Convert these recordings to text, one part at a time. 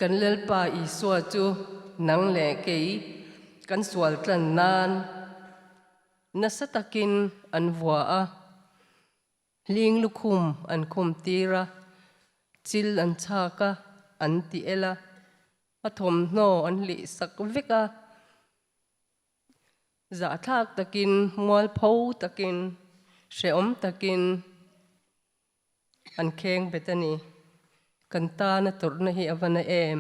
kan lelpa Isua chu nang le kei kan sual tlan nan nasatakin an vua a ling lukhum an khum tira chil an chaka an ti ela athom no an li sak veka za thak takin mual pho takin sheom takin an kheng betani kan ta na tur na hi avana em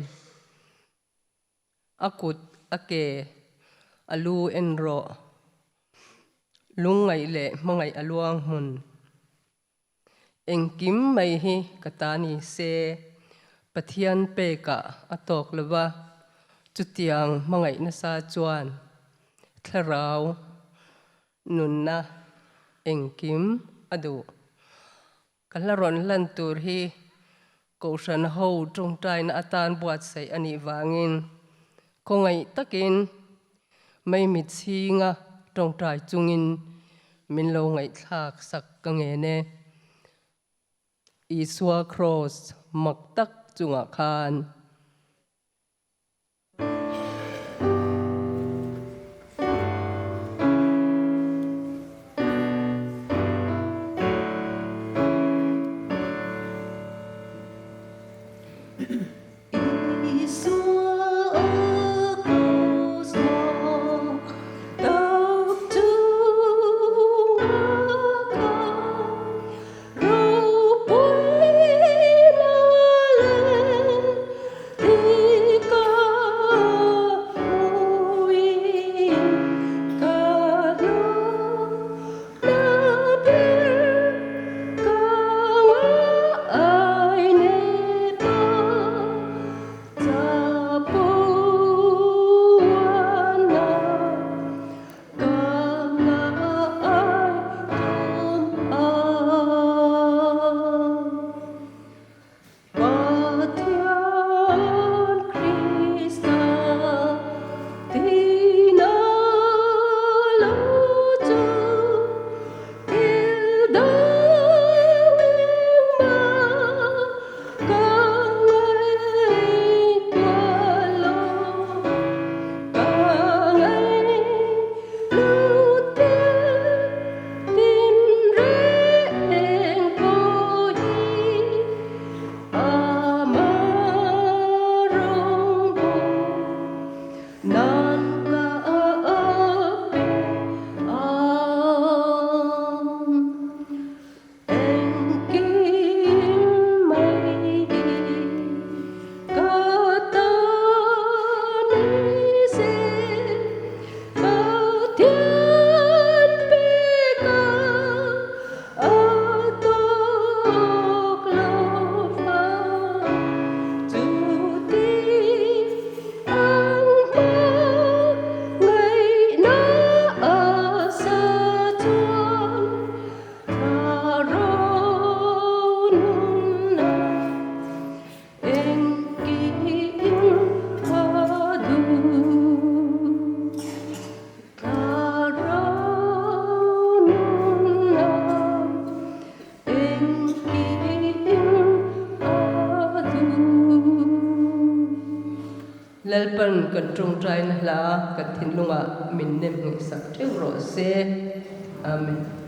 akut ake alu enro lungai le mangai aluang hun engkim mai hi katani se pathian pe ka atok lova chutiang mangai na sa chuan tharau nunna engkim adu kalaron lan tur hi koshan ho trong trai na atan buat sai ani wangin kongai takin mai mit singa trong trai chungin min lo ngai thak sak ka nge ne Isua Kraws maktak Chungah khan lalpan kan trong trai na la kan thin lunga min nem ngi sak theu ro se amen